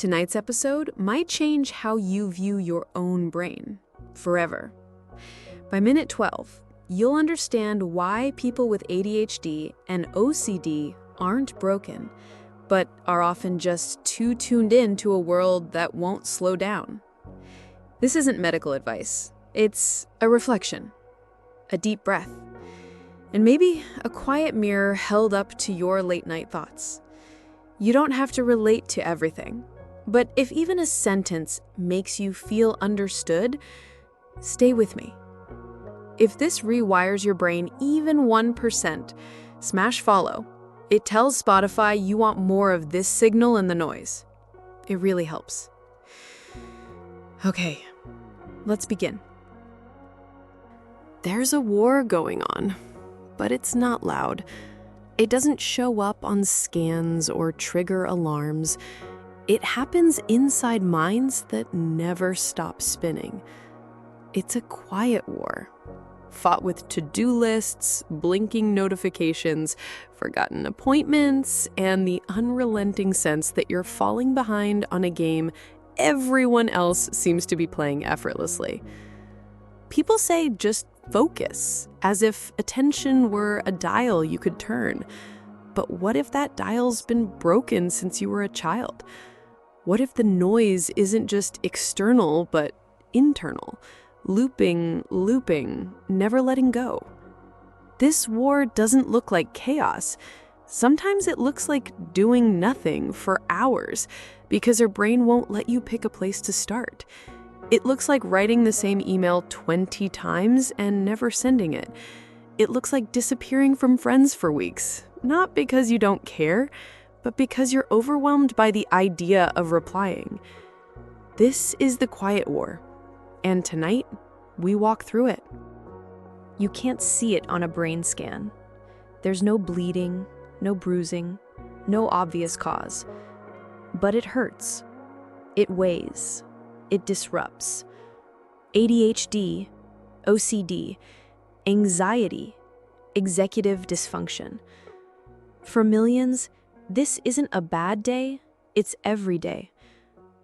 Tonight's episode might change how you view your own brain forever. By minute 12, you'll understand why people with ADHD and OCD aren't broken, but are often just too tuned in to a world that won't slow down. This isn't medical advice. It's a reflection, a deep breath, and maybe a quiet mirror held up to your late-night thoughts. You don't have to relate to everything, but if even a sentence makes you feel understood, stay with me. If this rewires your brain even 1%, smash follow. It tells Spotify you want more of this signal in the noise. It really helps. Okay, let's begin. There's a war going on, but it's not loud. It doesn't show up on scans or trigger alarms. It happens inside minds that never stop spinning. It's a quiet war, fought with to-do lists, blinking notifications, forgotten appointments, and the unrelenting sense that you're falling behind on a game everyone else seems to be playing effortlessly. People say just focus, as if attention were a dial you could turn. But what if that dial's been broken since you were a child? What if the noise isn't just external, but internal? Looping, never letting go. This war doesn't look like chaos. Sometimes it looks like doing nothing for hours because your brain won't let you pick a place to start. It looks like writing the same email 20 times and never sending it. It looks like disappearing from friends for weeks, not because you don't care, but because you're overwhelmed by the idea of replying. This is the quiet war. And tonight, we walk through it. You can't see it on a brain scan. There's no bleeding, no bruising, no obvious cause. But it hurts. It weighs. It disrupts. ADHD, OCD, anxiety, executive dysfunction. For millions, this isn't a bad day, it's every day.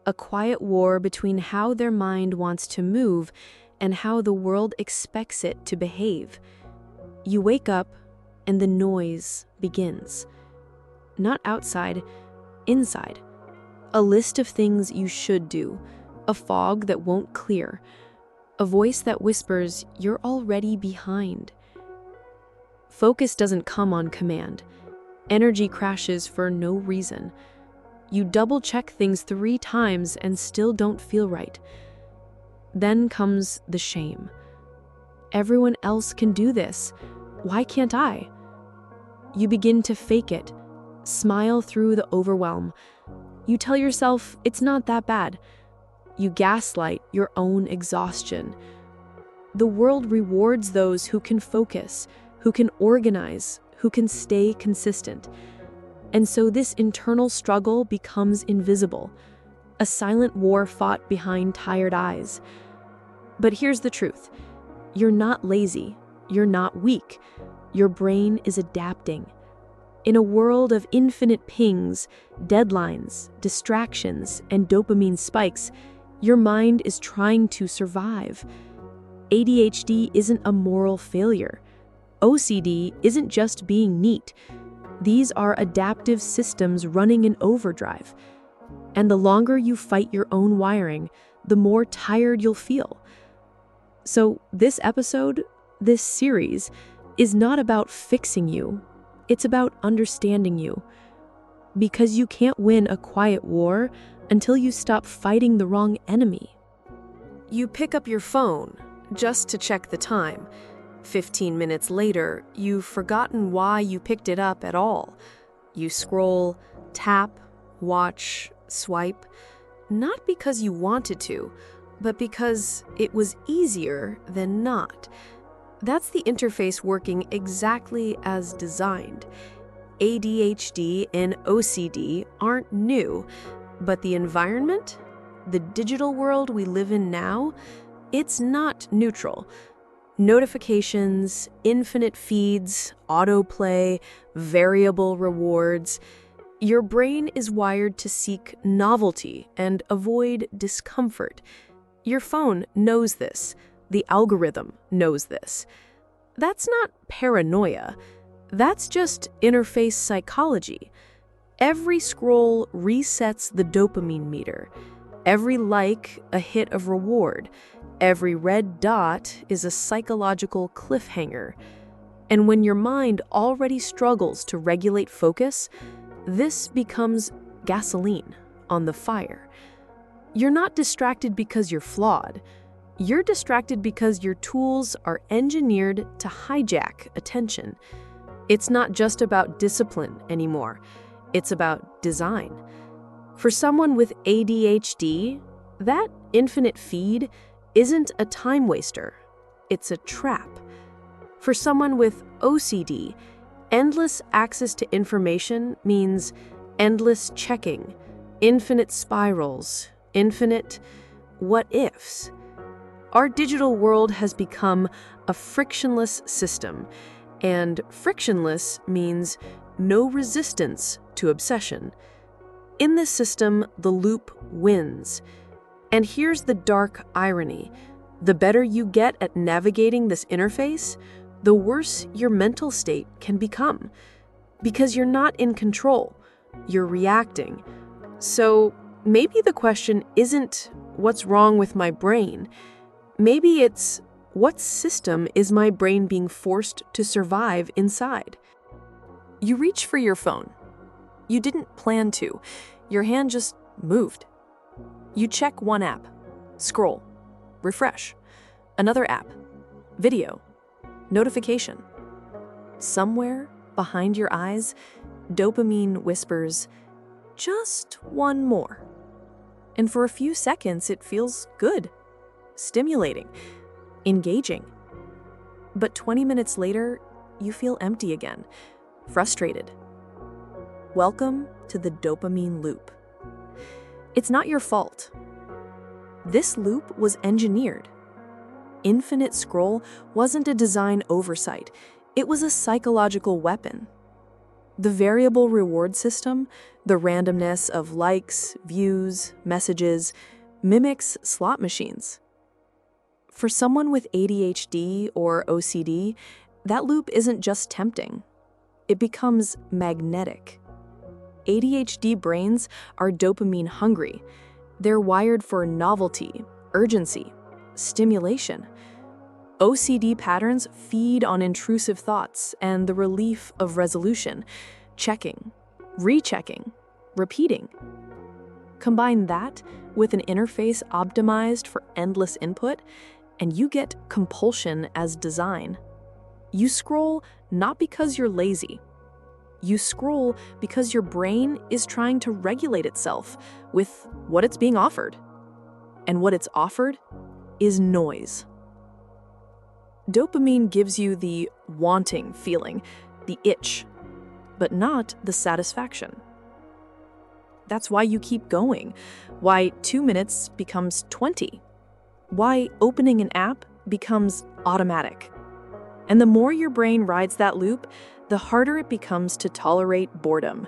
A quiet war between how their mind wants to move and how the world expects it to behave. You wake up and the noise begins. Not outside, inside. A list of things you should do, a fog that won't clear, a voice that whispers you're already behind. Focus doesn't come on command. Energy crashes for no reason. You double-check things 3 times and still don't feel right. Then comes the shame. Everyone else can do this. Why can't I? You begin to fake it, smile through the overwhelm. You tell yourself it's not that bad. You gaslight your own exhaustion. The world rewards those who can focus, who can organize, who can stay consistent. And so this internal struggle becomes invisible, a silent war fought behind tired eyes. But here's the truth. You're not lazy. You're not weak. Your brain is adapting. In a world of infinite pings, deadlines, distractions, and dopamine spikes, your mind is trying to survive. ADHD isn't a moral failure. OCD isn't just being neat. These are adaptive systems running in overdrive. And the longer you fight your own wiring, the more tired you'll feel. So this episode, this series, is not about fixing you. It's about understanding you. Because you can't win a quiet war until you stop fighting the wrong enemy. You pick up your phone just to check the time. 15 minutes later, you've forgotten why you picked it up at all. You scroll, tap, watch, swipe, not because you wanted to, but because it was easier than not. That's the interface working exactly as designed. ADHD and OCD aren't new, but the environment, the digital world we live in now, it's not neutral. Notifications, infinite feeds, autoplay, variable rewards. Your brain is wired to seek novelty and avoid discomfort. Your phone knows this. The algorithm knows this. That's not paranoia. That's just interface psychology. Every scroll resets the dopamine meter. Every like, a hit of reward. Every red dot is a psychological cliffhanger. And when your mind already struggles to regulate focus, this becomes gasoline on the fire. You're not distracted because you're flawed. You're distracted because your tools are engineered to hijack attention. It's not just about discipline anymore. It's about design. For someone with ADHD, that infinite feed isn't a time waster. It's a trap. For someone with OCD, endless access to information means endless checking, infinite spirals, infinite what-ifs. Our digital world has become a frictionless system, and frictionless means no resistance to obsession. In this system, the loop wins. And here's the dark irony. The better you get at navigating this interface, the worse your mental state can become. Because you're not in control, you're reacting. So maybe the question isn't, what's wrong with my brain? Maybe it's, what system is my brain being forced to survive inside? You reach for your phone. You didn't plan to. Your hand just moved. You check one app, scroll, refresh. Another app, video, notification. Somewhere behind your eyes, dopamine whispers, just one more. And for a few seconds, it feels good, stimulating, engaging. But 20 minutes later, you feel empty again, frustrated. Welcome to the dopamine loop. It's not your fault. This loop was engineered. Infinite scroll wasn't a design oversight. It was a psychological weapon. The variable reward system, the randomness of likes, views, messages, mimics slot machines. For someone with ADHD or OCD, that loop isn't just tempting. It becomes magnetic. ADHD brains are dopamine hungry. They're wired for novelty, urgency, stimulation. OCD patterns feed on intrusive thoughts and the relief of resolution, checking, rechecking, repeating. Combine that with an interface optimized for endless input, and you get compulsion as design. You scroll not because you're lazy. You scroll because your brain is trying to regulate itself with what it's being offered. And what it's offered is noise. Dopamine gives you the wanting feeling, the itch, but not the satisfaction. That's why you keep going, why 2 minutes becomes 20, why opening an app becomes automatic. And the more your brain rides that loop, the harder it becomes to tolerate boredom.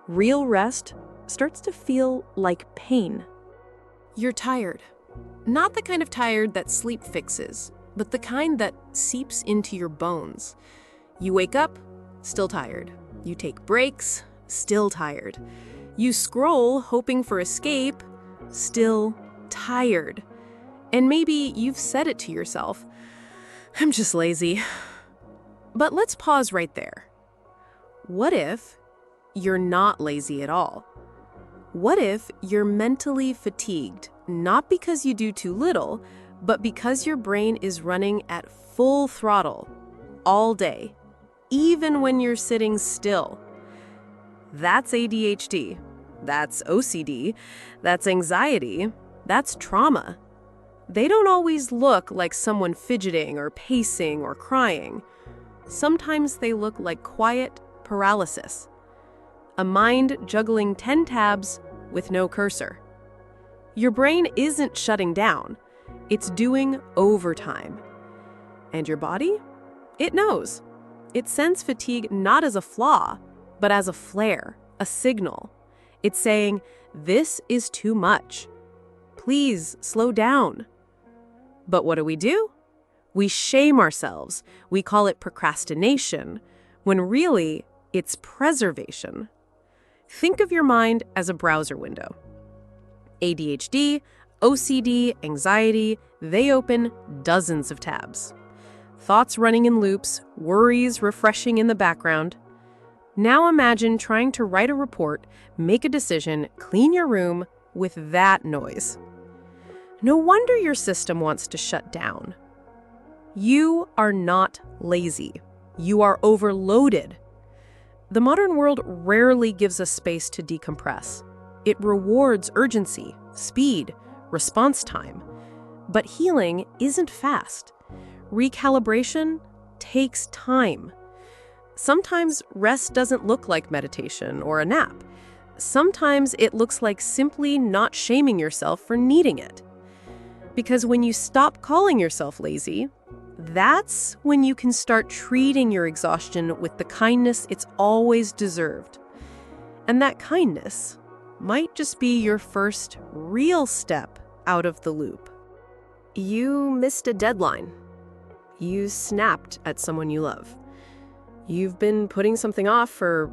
Real rest starts to feel like pain. You're tired. Not the kind of tired that sleep fixes, but the kind that seeps into your bones. You wake up, still tired. You take breaks, still tired. You scroll, hoping for escape, still tired. And maybe you've said it to yourself, I'm just lazy. But let's pause right there. What if you're not lazy at all? What if you're mentally fatigued, not because you do too little, but because your brain is running at full throttle all day, even when you're sitting still? That's ADHD. That's OCD. That's anxiety. That's trauma. They don't always look like someone fidgeting or pacing or crying. Sometimes they look like quiet paralysis. A mind juggling 10 tabs with no cursor. Your brain isn't shutting down. It's doing overtime. And your body? It knows. It sends fatigue not as a flaw, but as a flare, a signal. It's saying, this is too much. Please slow down. But what do? We shame ourselves. We call it procrastination, when really it's preservation. Think of your mind as a browser window. ADHD, OCD, anxiety, they open dozens of tabs. Thoughts running in loops, worries refreshing in the background. Now imagine trying to write a report, make a decision, clean your room with that noise. No wonder your system wants to shut down. You are not lazy. You are overloaded. The modern world rarely gives us space to decompress. It rewards urgency, speed, response time. But healing isn't fast. Recalibration takes time. Sometimes rest doesn't look like meditation or a nap. Sometimes it looks like simply not shaming yourself for needing it. Because when you stop calling yourself lazy, that's when you can start treating your exhaustion with the kindness it's always deserved. And that kindness might just be your first real step out of the loop. You missed a deadline. You snapped at someone you love. You've been putting something off for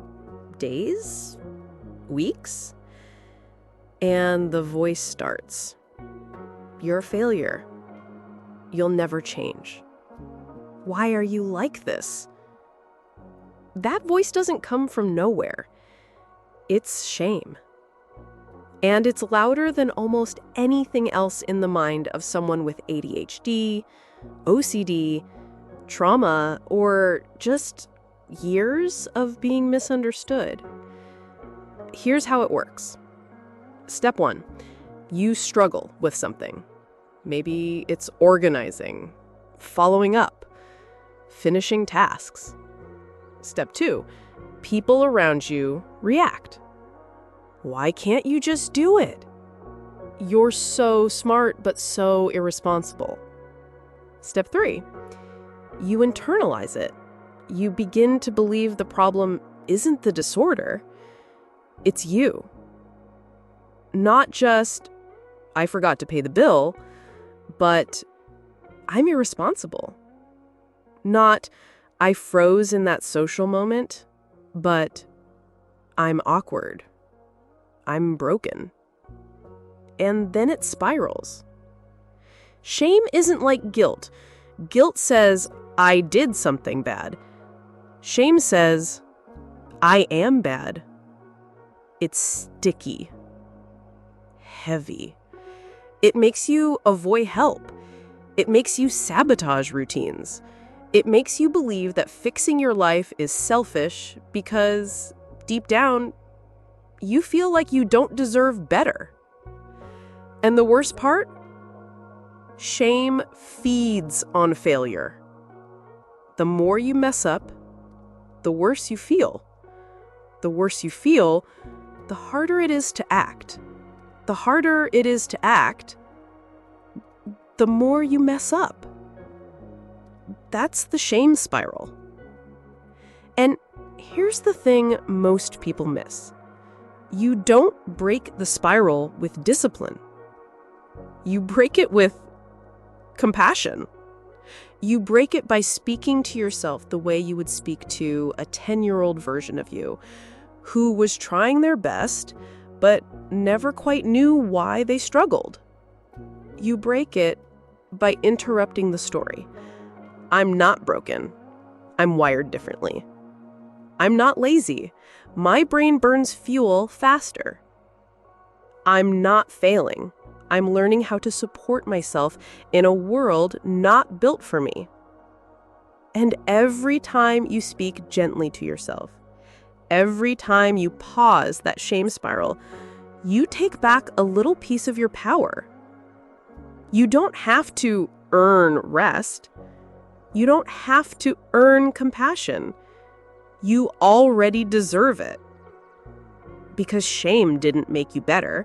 days, weeks, and the voice starts. You're a failure. You'll never change. Why are you like this? That voice doesn't come from nowhere. It's shame. And it's louder than almost anything else in the mind of someone with ADHD, OCD, trauma, or just years of being misunderstood. Here's how it works. Step 1, you struggle with something. Maybe it's organizing, following up, finishing tasks. Step 2, people around you react. Why can't you just do it? You're so smart, but so irresponsible. Step 3, you internalize it. You begin to believe the problem isn't the disorder, it's you. Not just, I forgot to pay the bill, but I'm irresponsible. Not, I froze in that social moment, but I'm awkward. I'm broken. And then it spirals. Shame isn't like guilt. Guilt says, I did something bad. Shame says, I am bad. It's sticky, heavy. It makes you avoid help. It makes you sabotage routines. It makes you believe that fixing your life is selfish because, deep down, you feel like you don't deserve better. And the worst part? Shame feeds on failure. The more you mess up, the worse you feel. The worse you feel, the harder it is to act. The harder it is to act, the more you mess up. That's the shame spiral. And here's the thing most people miss. You don't break the spiral with discipline. You break it with compassion. You break it by speaking to yourself the way you would speak to a 10-year-old version of you who was trying their best but never quite knew why they struggled. You break it by interrupting the story. I'm not broken. I'm wired differently. I'm not lazy. My brain burns fuel faster. I'm not failing. I'm learning how to support myself in a world not built for me. And every time you speak gently to yourself, every time you pause that shame spiral, you take back a little piece of your power. You don't have to earn rest. You don't have to earn compassion. You already deserve it. Because shame didn't make you better.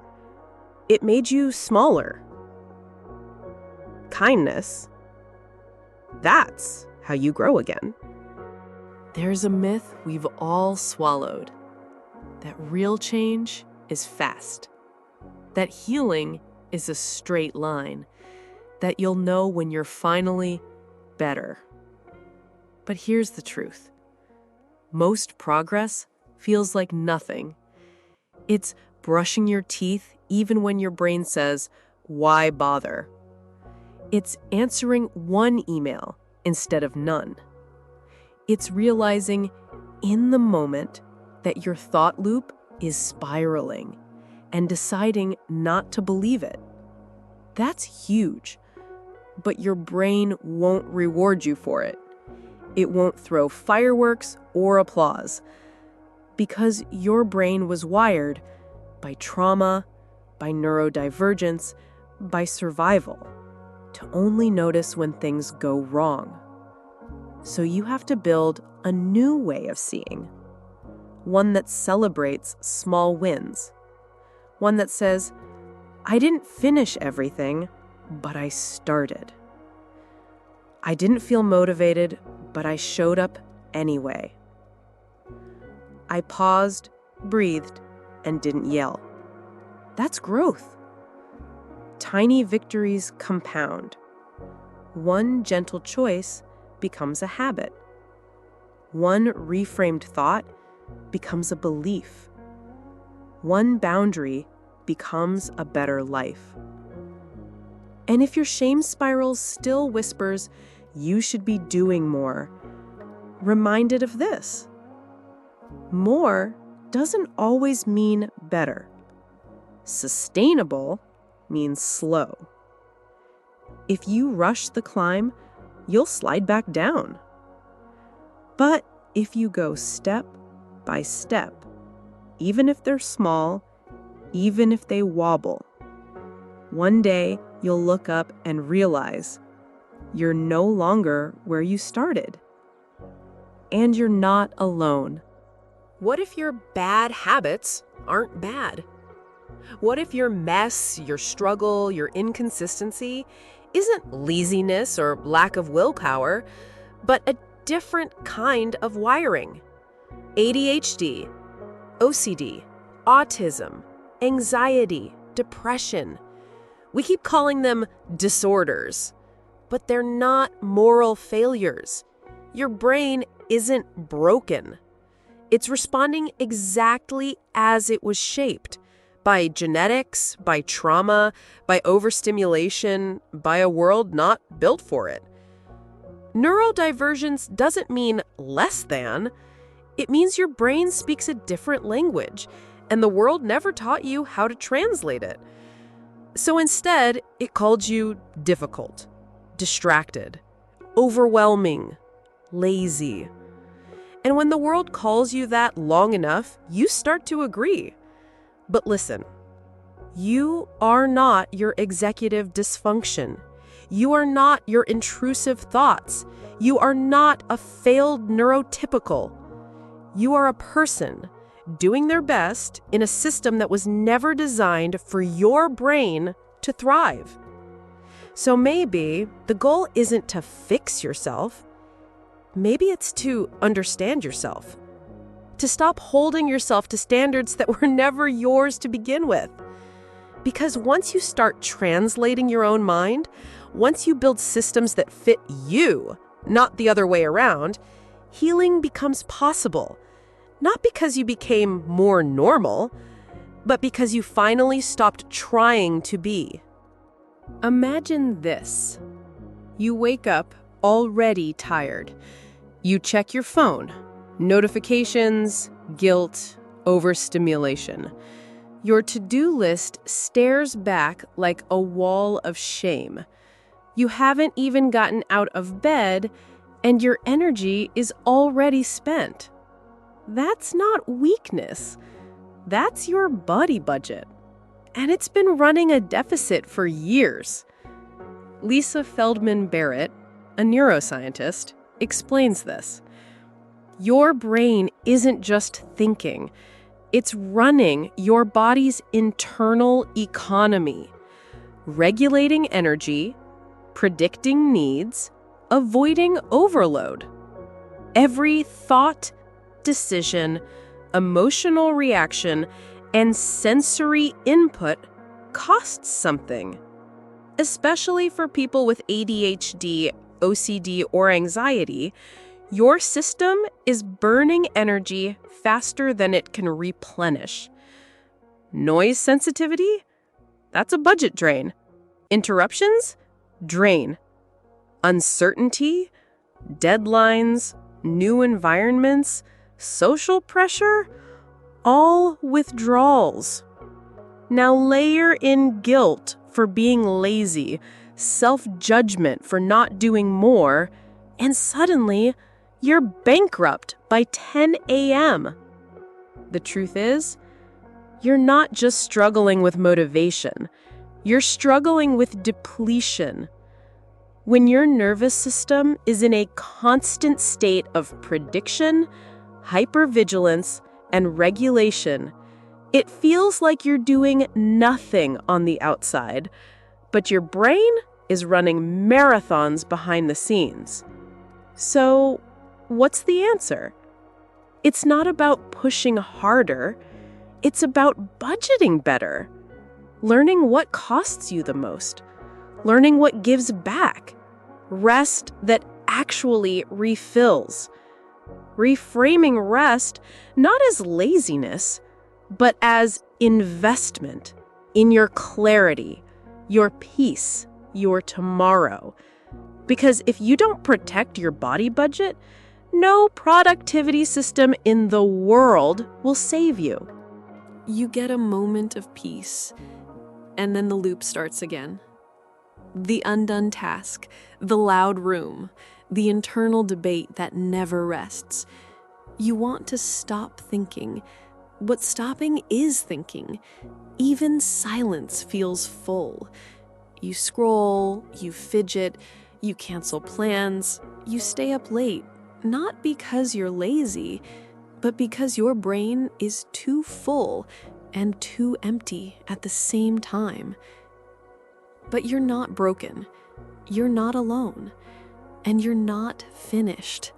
It made you smaller. Kindness, that's how you grow again. There's a myth we've all swallowed. that real change is fast, that healing is a straight line, that you'll know when you're finally better. But here's the truth. Most progress feels like nothing. It's brushing your teeth even when your brain says, "Why bother?" It's answering one email instead of none. It's realizing in the moment that your thought loop is spiraling and deciding not to believe it. That's huge, but your brain won't reward you for it. It won't throw fireworks or applause because your brain was wired by trauma, by neurodivergence, by survival to only notice when things go wrong. So you have to build a new way of seeing, one that celebrates small wins, one that says, "I didn't finish everything, but I started. I didn't feel motivated, but I showed up anyway. I paused, breathed, and didn't yell." That's growth. Tiny victories compound. One gentle choice becomes a habit. One reframed thought becomes a belief. One boundary becomes a better life. And if your shame spiral still whispers, "You should be doing more," reminded of this. More doesn't always mean better. Sustainable means slow. If you rush the climb, you'll slide back down. But if you go step by step, even if they're small, even if they wobble, one day you'll look up and realize you're no longer where you started. And you're not alone. What if your bad habits aren't bad? What if your mess, your struggle, your inconsistency isn't laziness or lack of willpower, but a different kind of wiring? ADHD, OCD, autism, anxiety, depression. We keep calling them disorders, but they're not moral failures. Your brain isn't broken. It's responding exactly as it was shaped by genetics, by trauma, by overstimulation, by a world not built for it. Neurodivergence doesn't mean less than. It means your brain speaks a different language, and the world never taught you how to translate it. So instead, it called you difficult, distracted, overwhelming, lazy. And when the world calls you that long enough, you start to agree. But listen, you are not your executive dysfunction. You are not your intrusive thoughts. You are not a failed neurotypical. You are a person doing their best in a system that was never designed for your brain to thrive. So maybe the goal isn't to fix yourself. Maybe it's to understand yourself. To stop holding yourself to standards that were never yours to begin with. Because once you start translating your own mind, once you build systems that fit you, not the other way around, healing becomes possible. Not because you became more normal, but because you finally stopped trying to be. Imagine this. You wake up already tired. You check your phone. Notifications, guilt, overstimulation. Your to-do list stares back like a wall of shame. You haven't even gotten out of bed, and your energy is already spent. That's not weakness. That's your body budget. And it's been running a deficit for years. Lisa Feldman Barrett, a neuroscientist, explains this. Your brain isn't just thinking. It's running your body's internal economy, regulating energy, predicting needs, avoiding overload. Every thought, decision, emotional reaction, and sensory input costs something. Especially for people with ADHD, OCD, or anxiety, your system is burning energy faster than it can replenish. Noise sensitivity? That's a budget drain. Interruptions? Drain. Uncertainty? Deadlines? New environments? Social pressure? All withdrawals. Now layer in guilt for being lazy, self-judgment for not doing more, and suddenly you're bankrupt by 10 a.m. The truth is, you're not just struggling with motivation, you're struggling with depletion. When your nervous system is in a constant state of prediction, hypervigilance, and regulation, it feels like you're doing nothing on the outside, but your brain is running marathons behind the scenes. So, what's the answer? It's not about pushing harder, it's about budgeting better. Learning what costs you the most. Learning what gives back. Rest that actually refills. Reframing rest not as laziness, but as investment in your clarity, your peace, your tomorrow. Because if you don't protect your body budget, no productivity system in the world will save you. You get a moment of peace, and then the loop starts again. The undone task, the loud room, the internal debate that never rests. You want to stop thinking, but stopping is thinking. Even silence feels full. You scroll, you fidget, you cancel plans, you stay up late, not because you're lazy, but because your brain is too full and too empty at the same time. But you're not broken. You're not alone. And you're not finished.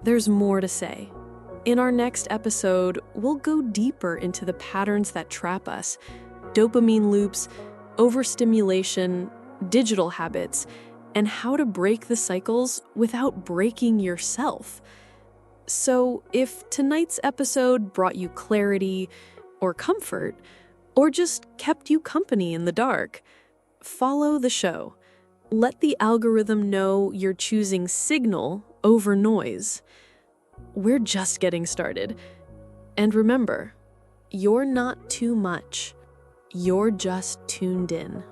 There's more to say. In our next episode, we'll go deeper into the patterns that trap us, dopamine loops, overstimulation, digital habits, and how to break the cycles without breaking yourself. So if tonight's episode brought you clarity or comfort, or just kept you company in the dark, follow the show. Let the algorithm know you're choosing signal over noise. We're just getting started. And remember, you're not too much. You're just tuned in.